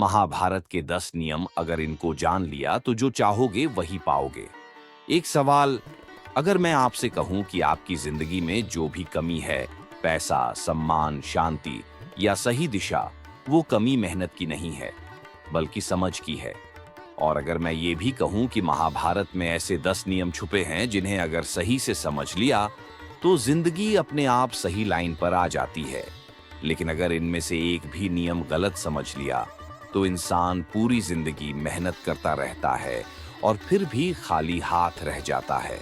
महाभारत के 10 नियम, अगर इनको जान लिया तो जो चाहोगे वही पाओगे। एक सवाल, अगर मैं आपसे कहूं कि आपकी जिंदगी में जो भी कमी है, पैसा, सम्मान, शांति या सही दिशा, वो कमी मेहनत की नहीं है, बल्कि समझ की है। और अगर मैं ये भी कहूं कि महाभारत में ऐसे 10 नियम छुपे हैं जिन्हें अगर सही से समझ लिया तो जिंदगी अपने आप सही लाइन पर आ जाती है। लेकिन अगर इनमें से एक भी नियम गलत समझ लिया तो इंसान पूरी जिंदगी मेहनत करता रहता है और फिर भी खाली हाथ रह जाता है।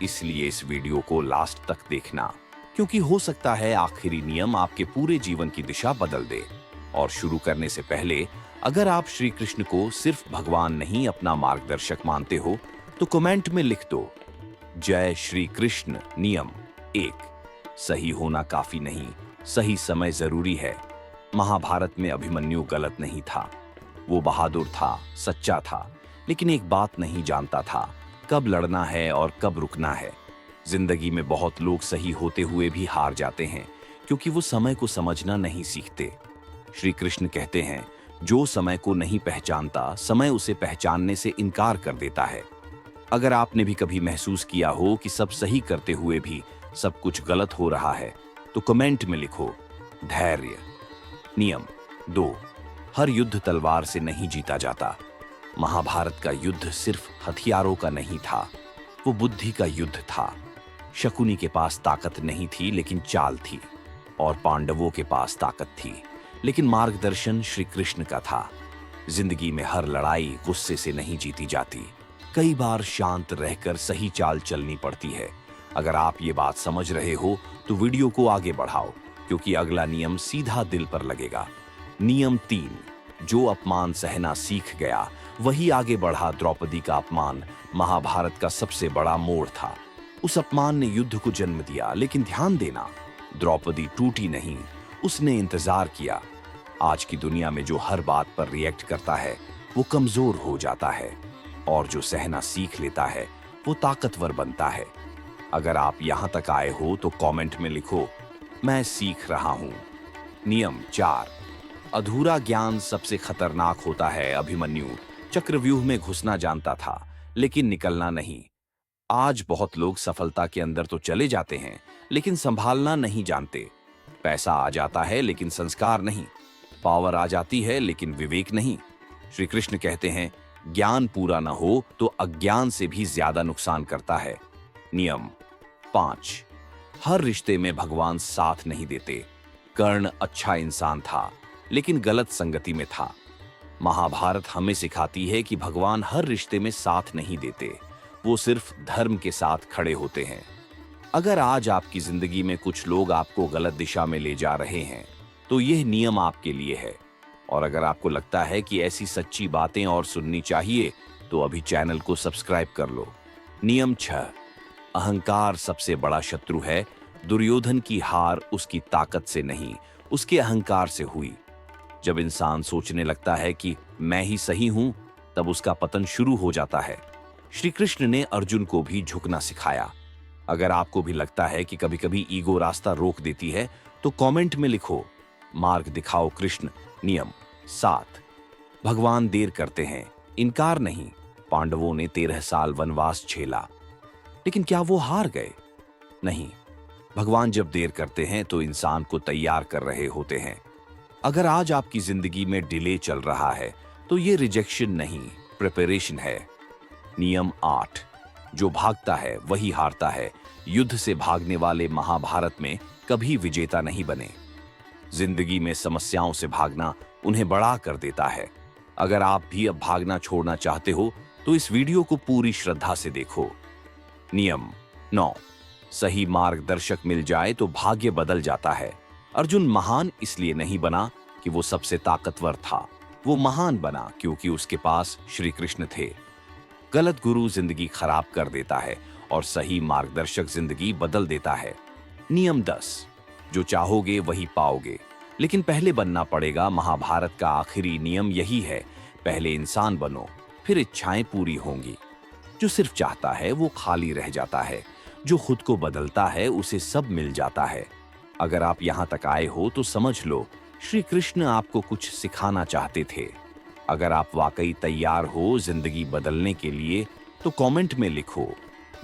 इसलिए इस वीडियो को लास्ट तक देखना, क्योंकि हो सकता है आखिरी नियम आपके पूरे जीवन की दिशा बदल दे। और शुरू करने से पहले, अगर आप श्री कृष्ण को सिर्फ भगवान नहीं अपना मार्गदर्शक मानते हो तो कमेंट में लिख दो, जय श्री कृष्ण। नियम 1, सही होना काफी नहीं, सही समय जरूरी है। महाभारत में अभिमन्यु गलत नहीं था, वो बहादुर था, सच्चा था, लेकिन एक बात नहीं जानता था, कब लड़ना है और कब रुकना है। जिंदगी में बहुत लोग सही होते हुए भी हार जाते हैं क्योंकि वो समय को समझना नहीं सीखते। श्री कृष्ण कहते हैं, जो समय को नहीं पहचानता, समय उसे पहचानने से इनकार कर देता है। अगर आपने भी कभी महसूस किया हो कि सब सही करते हुए भी सब कुछ गलत हो रहा है, तो कमेंट में लिखो, धैर्य। नियम 2, हर युद्ध तलवार से नहीं जीता जाता। महाभारत का युद्ध सिर्फ हथियारों का नहीं था, वो बुद्धि का युद्ध था। शकुनी के पास ताकत नहीं थी लेकिन चाल थी, और पांडवों के पास ताकत थी लेकिन मार्गदर्शन श्री कृष्ण का था। जिंदगी में हर लड़ाई गुस्से से नहीं जीती जाती, कई बार शांत रहकर सही चाल चलनी पड़ती है। अगर आप ये बात समझ रहे हो तो वीडियो को आगे बढ़ाओ, क्योंकि अगला नियम सीधा दिल पर लगेगा। नियम 3, जो अपमान सहना सीख गया वही आगे बढ़ा। द्रौपदी का अपमान महाभारत का सबसे बड़ा मोड़ था। उस अपमान ने युद्ध को जन्म दिया, लेकिन ध्यान देना, द्रौपदी टूटी नहीं, उसने इंतजार किया। आज की दुनिया में जो हर बात पर रिएक्ट करता है वो कमजोर हो जाता है, और जो सहना सीख लेता है वो ताकतवर बनता है। अगर आप यहां तक आए हो तो कमेंट में लिखो, मैं सीख रहा हूं। नियम 4, अधूरा ज्ञान सबसे खतरनाक होता है। अभिमन्यु चक्रव्यूह में घुसना जानता था लेकिन निकलना नहीं। आज बहुत लोग सफलता के अंदर तो चले जाते हैं लेकिन संभालना नहीं जानते। पैसा आ जाता है लेकिन संस्कार नहीं, पावर आ जाती है लेकिन विवेक नहीं। श्री कृष्ण कहते हैं, ज्ञान पूरा न हो तो अज्ञान से भी ज्यादा नुकसान करता है। नियम 5, हर रिश्ते में भगवान साथ नहीं देते। कर्ण अच्छा इंसान था लेकिन गलत संगति में था। महाभारत हमें सिखाती है कि भगवान हर रिश्ते में साथ नहीं देते, वो सिर्फ धर्म के साथ खड़े होते हैं। अगर आज आपकी जिंदगी में कुछ लोग आपको गलत दिशा में ले जा रहे हैं तो यह नियम आपके लिए है। और अगर आपको लगता है कि ऐसी सच्ची बातें और सुननी चाहिए तो अभी चैनल को सब्सक्राइब कर लो। नियम 6, अहंकार सबसे बड़ा शत्रु है। दुर्योधन की हार उसकी ताकत से नहीं, उसके अहंकार से हुई। जब इंसान सोचने लगता है कि मैं ही सही हूं, तब उसका पतन शुरू हो जाता है। श्री कृष्ण ने अर्जुन को भी झुकना सिखाया। अगर आपको भी लगता है कि कभी-कभी ईगो रास्ता रोक देती है तो कमेंट में लिखो, मार्ग दिखाओ कृष्ण। नियम 7, भगवान देर करते हैं, इनकार नहीं। पांडवों ने 13 साल वनवास झेला, लेकिन क्या वो हार गए? नहीं। भगवान जब देर करते हैं तो इंसान को तैयार कर रहे होते हैं। अगर आज आपकी जिंदगी में डिले चल रहा है तो ये रिजेक्शन नहीं, प्रिपरेशन है। नियम 8, जो भागता है वही हारता है। युद्ध से भागने वाले महाभारत में कभी विजेता नहीं बने। जिंदगी में समस्याओं से भागना उन्हें बड़ा कर देता है। अगर आप भी अब भागना छोड़ना चाहते हो तो इस वीडियो को पूरी श्रद्धा से देखो। नियम 9, सही मार्गदर्शक मिल जाए तो भाग्य बदल जाता है। अर्जुन महान इसलिए नहीं बना कि वो सबसे ताकतवर था, वो महान बना क्योंकि उसके पास श्री कृष्ण थे। गलत गुरु जिंदगी खराब कर देता है और सही मार्गदर्शक जिंदगी बदल देता है। नियम 10, जो चाहोगे वही पाओगे, लेकिन पहले बनना पड़ेगा। महाभारत का आखिरी नियम यही है, पहले इंसान बनो, फिर इच्छाएं पूरी होंगी। जो सिर्फ चाहता है वो खाली रह जाता है, जो खुद को बदलता है उसे सब मिल जाता है। अगर आप यहां तक आए हो तो समझ लो, श्री कृष्ण आपको कुछ सिखाना चाहते थे। अगर आप वाकई तैयार हो जिंदगी बदलने के लिए तो कमेंट में लिखो,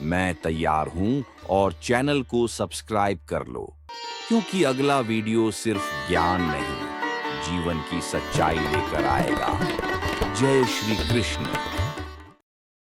मैं तैयार हूं, और चैनल को सब्सक्राइब कर लो, क्योंकि अगला वीडियो सिर्फ ज्ञान नहीं, जीवन की सच्चाई लेकर आएगा। जय श्री कृष्ण।